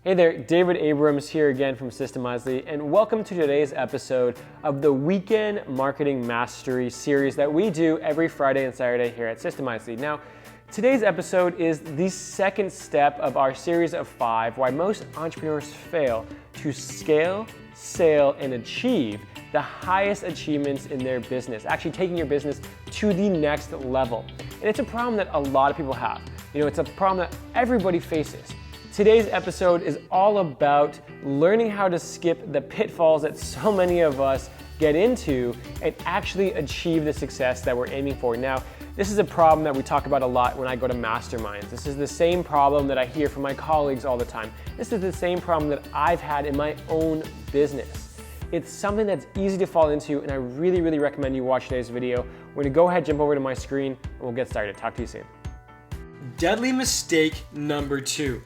Hey there, David Abrams here again from Systemizely, and welcome to today's episode of the Weekend Marketing Mastery series that we do every Friday and Saturday here at Systemizely. Now, today's episode is the second step of our series of 5 why most entrepreneurs fail to scale, sail, and achieve the highest achievements in their business, actually taking your business to the next level. And it's a problem that a lot of people have. It's a problem that everybody faces. Today's episode is all about learning how to skip the pitfalls that so many of us get into and actually achieve the success that we're aiming for. Now, this is a problem that we talk about a lot when I go to masterminds. This is the same problem that I hear from my colleagues all the time. This is the same problem that I've had in my own business. It's something that's easy to fall into, and I really recommend you watch today's video. We're gonna go ahead, jump over to my screen, and we'll get started. Talk to you soon. Deadly mistake number 2.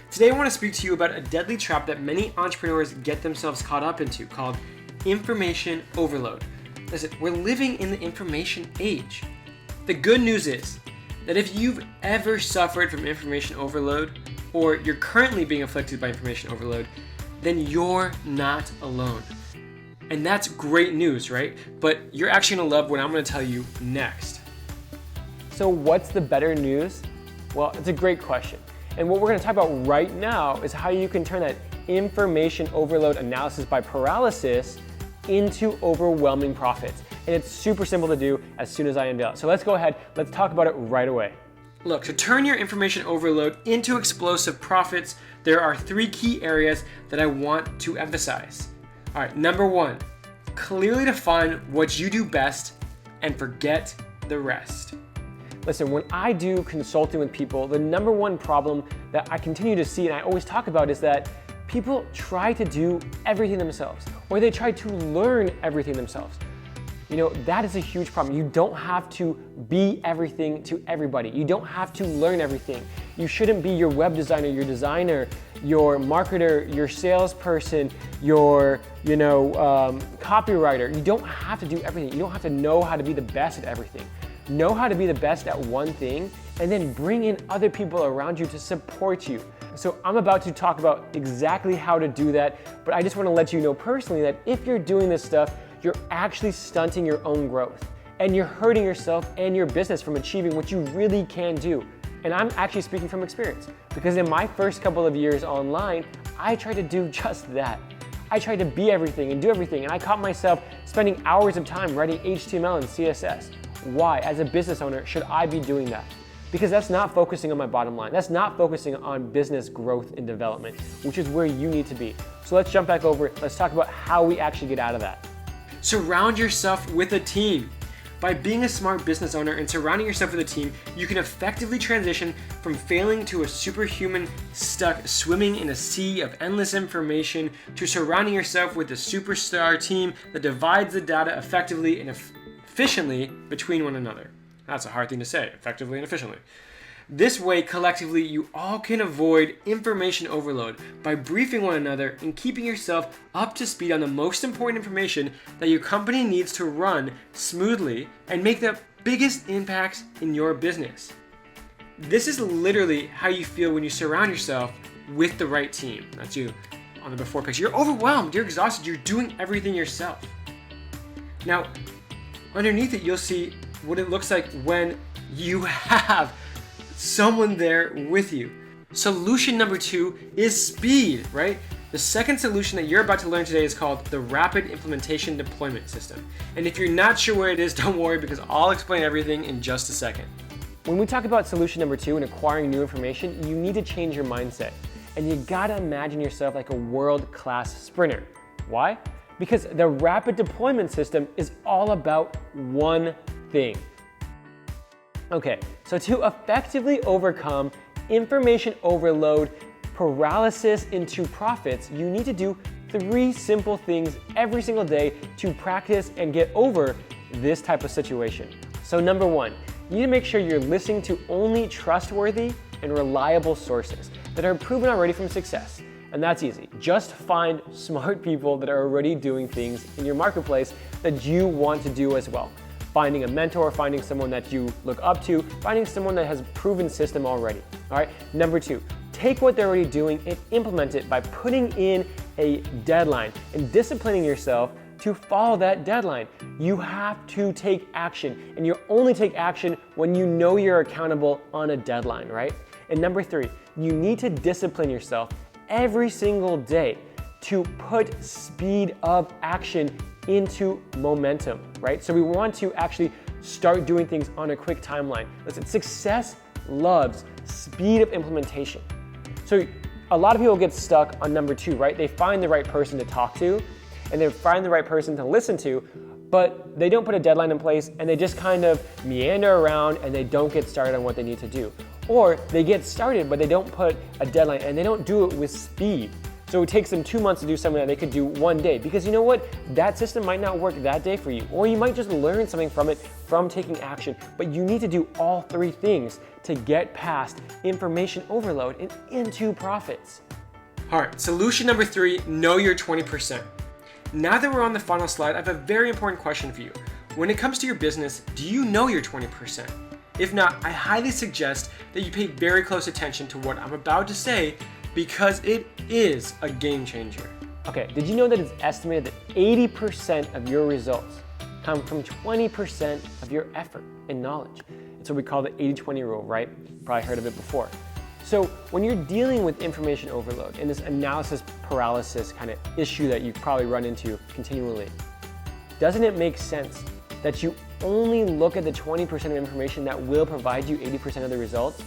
Today I want to speak to you about a deadly trap that many entrepreneurs get themselves caught up into called information overload. Listen, we're living in the information age. The good news is that if you've ever suffered from information overload or you're currently being afflicted by information overload, then you're not alone. And that's great news, right? But you're actually going to love what I'm going to tell you next. So what's the better news? Well, it's a great question. And what we're going to talk about right now is how you can turn that information overload analysis by paralysis into overwhelming profits. And it's super simple to do as soon as I unveil it. So let's go ahead, let's talk about it right away. Look, to turn your information overload into explosive profits, there are 3 key areas that I want to emphasize. All right, number 1, clearly define what you do best and forget the rest. Listen, when I do consulting with people, the number 1 problem that I continue to see and I always talk about is that people try to do everything themselves, or they try to learn everything themselves. That is a huge problem. You don't have to be everything to everybody. You don't have to learn everything. You shouldn't be your web designer, your designer, your marketer, your salesperson, your copywriter. You don't have to do everything. You don't have to know how to be the best at everything. Know how to be the best at one thing and then bring in other people around you to support you. So I'm about to talk about exactly how to do that, but I just want to let you know personally that if you're doing this stuff, you're actually stunting your own growth and you're hurting yourself and your business from achieving what you really can do. And I'm actually speaking from experience because in my first couple of years online, I tried to do just that. I tried to be everything and do everything, and I caught myself spending hours of time writing HTML and CSS. Why, as a business owner, should I be doing that? Because that's not focusing on my bottom line. That's not focusing on business growth and development, which is where you need to be. So let's jump back over. Let's talk about how we actually get out of that. Surround yourself with a team. By being a smart business owner and surrounding yourself with a team, you can effectively transition from failing to a superhuman stuck swimming in a sea of endless information to surrounding yourself with a superstar team that divides the data effectively and efficiently between one another. That's a hard thing to say, effectively and efficiently. This way, collectively, you all can avoid information overload by briefing one another and keeping yourself up to speed on the most important information that your company needs to run smoothly and make the biggest impacts in your business. This is literally how you feel when you surround yourself with the right team. That's you on the before picture. You're overwhelmed, you're exhausted, you're doing everything yourself. Now, underneath it, you'll see what it looks like when you have someone there with you. Solution number 2 is speed, right? The second solution that you're about to learn today is called the Rapid Implementation Deployment System. And if you're not sure what it is, don't worry because I'll explain everything in just a second. When we talk about solution number 2 and acquiring new information, you need to change your mindset. And you gotta imagine yourself like a world-class sprinter. Why? Because the rapid deployment system is all about one thing. Okay, so to effectively overcome information overload, paralysis into profits, you need to do 3 simple things every single day to practice and get over this type of situation. So number 1, you need to make sure you're listening to only trustworthy and reliable sources that are proven already from success. And that's easy. Just find smart people that are already doing things in your marketplace that you want to do as well. Finding a mentor, finding someone that you look up to, finding someone that has a proven system already. All right. Number 2, take what they're already doing and implement it by putting in a deadline and disciplining yourself to follow that deadline. You have to take action, and you only take action when you know you're accountable on a deadline, right? And number 3, you need to discipline yourself every single day to put speed of action into momentum, right? So we want to actually start doing things on a quick timeline. Listen, success loves speed of implementation. So a lot of people get stuck on number 2, right? They find the right person to talk to, and they find the right person to listen to, but they don't put a deadline in place, and they just kind of meander around and they don't get started on what they need to do. Or they get started, but they don't put a deadline and they don't do it with speed. So it takes them 2 months to do something that they could do one day, because you know what? That system might not work that day for you, or you might just learn something from it from taking action, but you need to do all 3 things to get past information overload and into profits. All right, solution number 3, know your 20%. Now that we're on the final slide, I have a very important question for you. When it comes to your business, do you know your 20%? If not, I highly suggest that you pay very close attention to what I'm about to say, because it is a game changer. Okay, did you know that it's estimated that 80% of your results come from 20% of your effort and knowledge? It's what we call the 80-20 rule, right? You've probably heard of it before. So when you're dealing with information overload and this analysis paralysis kind of issue that you probably run into continually, doesn't it make sense that you only look at the 20% of information that will provide you 80% of the results?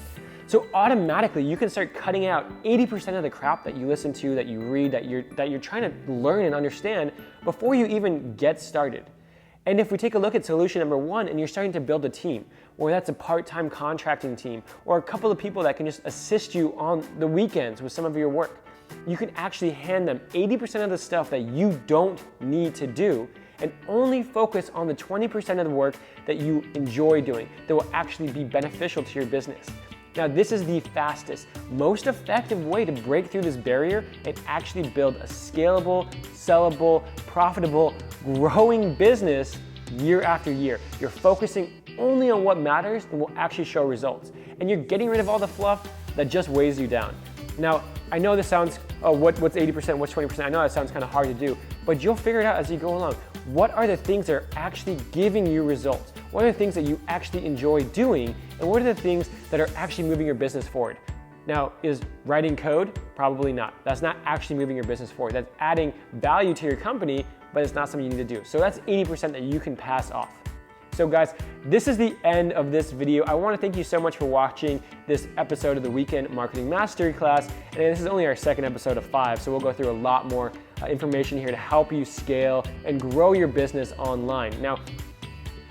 So automatically you can start cutting out 80% of the crap that you listen to, that you read, that you're trying to learn and understand before you even get started. And if we take a look at solution number 1 and you're starting to build a team, or that's a part-time contracting team, or a couple of people that can just assist you on the weekends with some of your work, you can actually hand them 80% of the stuff that you don't need to do and only focus on the 20% of the work that you enjoy doing that will actually be beneficial to your business. Now, this is the fastest, most effective way to break through this barrier and actually build a scalable, sellable, profitable, growing business year after year. You're focusing only on what matters and will actually show results. And you're getting rid of all the fluff that just weighs you down. Now, I know this sounds, what's 80%, what's 20%? I know that sounds kind of hard to do, but you'll figure it out as you go along. What are the things that are actually giving you results? What are the things that you actually enjoy doing? And what are the things that are actually moving your business forward? Now, is writing code? Probably not. That's not actually moving your business forward. That's adding value to your company, but it's not something you need to do. So that's 80% that you can pass off. So guys, this is the end of this video. I want to thank you so much for watching this episode of the Weekend Marketing Mastery class. And this is only our second episode of 5, so we'll go through a lot more information here to help you scale and grow your business online. Now,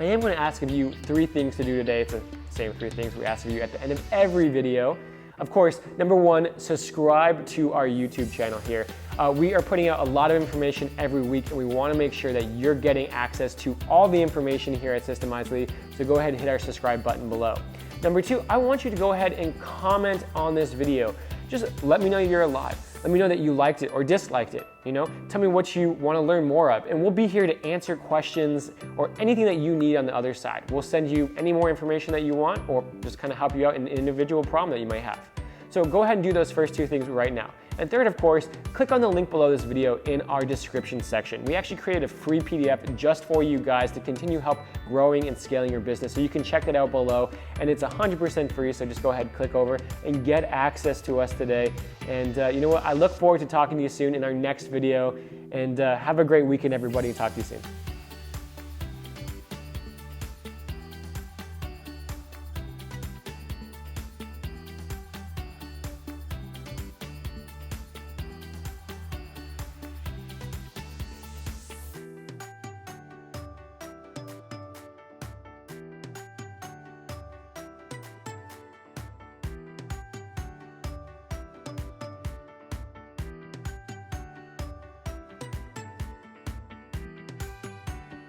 I am going to ask of you 3 things to do today. It's the same 3 things we ask of you at the end of every video. Of course, number 1, subscribe to our YouTube channel here. We are putting out a lot of information every week, and we want to make sure that you're getting access to all the information here at Systemizely, so go ahead and hit our subscribe button below. Number 2, I want you to go ahead and comment on this video. Just let me know you're alive. Let me know that you liked it or disliked it, Tell me what you want to learn more of, and we'll be here to answer questions or anything that you need on the other side. We'll send you any more information that you want, or just kind of help you out in an individual problem that you might have. So go ahead and do those first 2 things right now. And third, of course, click on the link below this video in our description section. We actually created a free PDF just for you guys to continue help growing and scaling your business. So you can check that out below, and it's 100% free. So just go ahead and click over and get access to us today. And you know what? I look forward to talking to you soon in our next video. And have a great weekend, everybody. Talk to you soon.